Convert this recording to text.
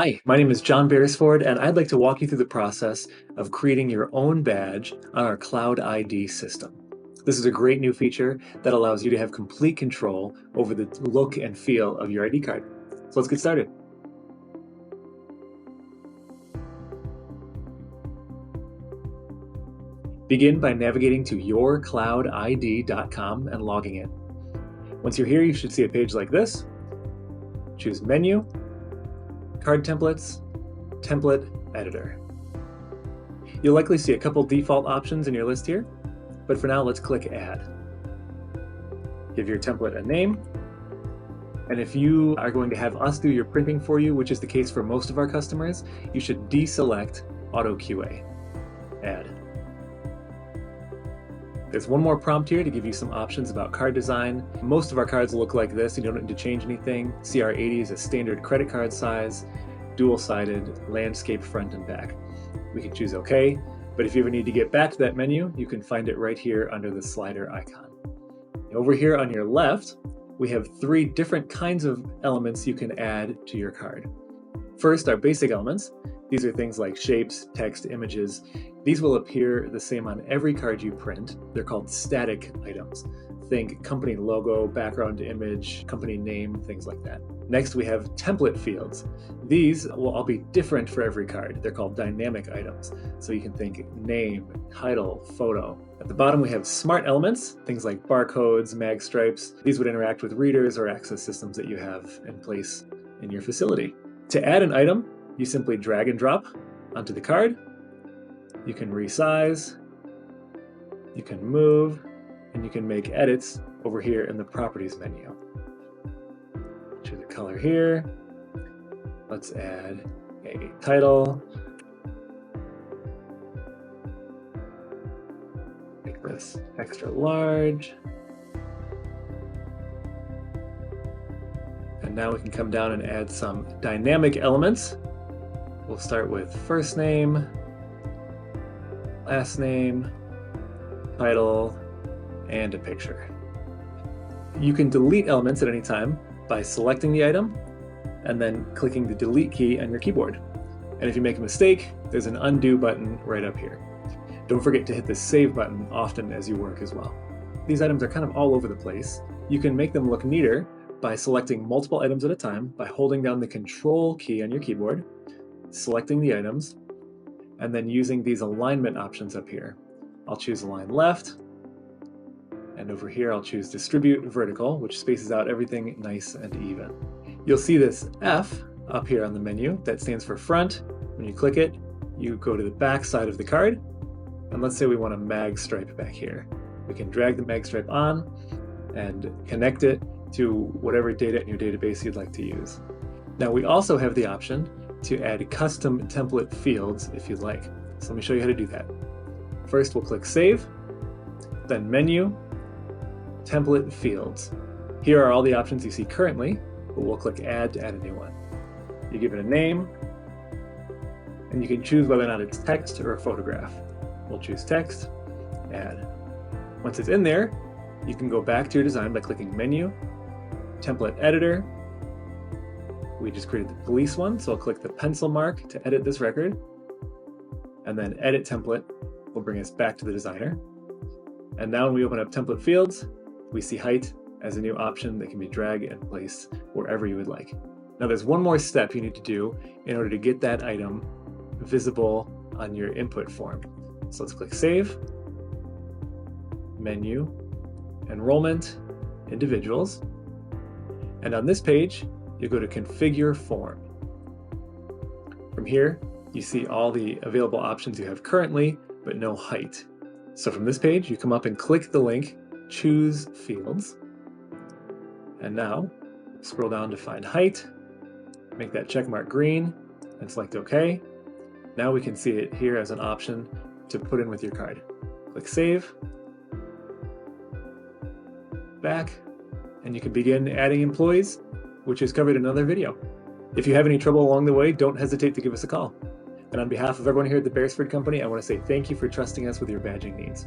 Hi, my name is John Beresford, and I'd like to walk you through the process of creating your own badge on our Cloud ID system. This is a great new feature that allows you to have complete control over the look and feel of your ID card. So let's get started. Begin by navigating to yourcloudid.com and logging in. Once you're here, you should see a page like this. Choose Menu, Card Templates, Template Editor. You'll likely see a couple default options in your list here, but for now, let's click Add. Give your template a name, and if you are going to have us do your printing for you, which is the case for most of our customers, you should deselect Auto QA. Add. There's one more prompt here to give you some options about card design. Most of our cards look like this, and you don't need to change anything. CR80 is a standard credit card size, dual-sided, landscape front and back. We can choose OK, but if you ever need to get back to that menu, you can find it right here under the slider icon. Over here on your left, we have three different kinds of elements you can add to your card. First, our basic elements. These are things like shapes, text, images. These will appear the same on every card you print. They're called static items. Think company logo, background image, company name, things like that. Next, we have template fields. These will all be different for every card. They're called dynamic items. So you can think name, title, photo. At the bottom, we have smart elements, things like barcodes, mag stripes. These would interact with readers or access systems that you have in place in your facility. To add an item, you simply drag and drop onto the card. You can resize, you can move, and you can make edits over here in the Properties menu. Choose a color here. Let's add a title. Make this extra large. And now we can come down and add some dynamic elements. We'll start with first name, last name, title, and a picture. You can delete elements at any time by selecting the item and then clicking the delete key on your keyboard. And if you make a mistake, there's an undo button right up here. Don't forget to hit the save button often as you work as well. These items are kind of all over the place. You can make them look neater by selecting multiple items at a time by holding down the control key on your keyboard, selecting the items, and then using these alignment options up here. I'll choose align left, and over here I'll choose distribute vertical, which spaces out everything nice and even. You'll see this F up here on the menu that stands for front. When you click it, you go to the back side of the card, and let's say we want a mag stripe back here. We can drag the mag stripe on and connect it to whatever data in your database you'd like to use. Now we also have the option to add custom template fields if you'd like. So let me show you how to do that. First, we'll click Save, then Menu, Template Fields. Here are all the options you see currently, but we'll click Add to add a new one. You give it a name, and you can choose whether or not it's text or a photograph. We'll choose text, Add. Once it's in there, you can go back to your design by clicking Menu, Template Editor. We just created the police one, so I'll click the pencil mark to edit this record, and then Edit Template will bring us back to the designer. And now when we open up Template Fields, we see height as a new option that can be dragged and placed wherever you would like. Now there's one more step you need to do in order to get that item visible on your input form. So let's click Save, Menu, Enrollment, Individuals, and on this page, you go to Configure Form. From here, you see all the available options you have currently, but no height. So from this page, you come up and click the link, Choose Fields, and now scroll down to find height, make that check mark green, and select OK. Now we can see it here as an option to put in with your card. Click Save, back, and you can begin adding employees, which is covered in another video. If you have any trouble along the way, don't hesitate to give us a call. And on behalf of everyone here at the Beresford Company, I want to say thank you for trusting us with your badging needs.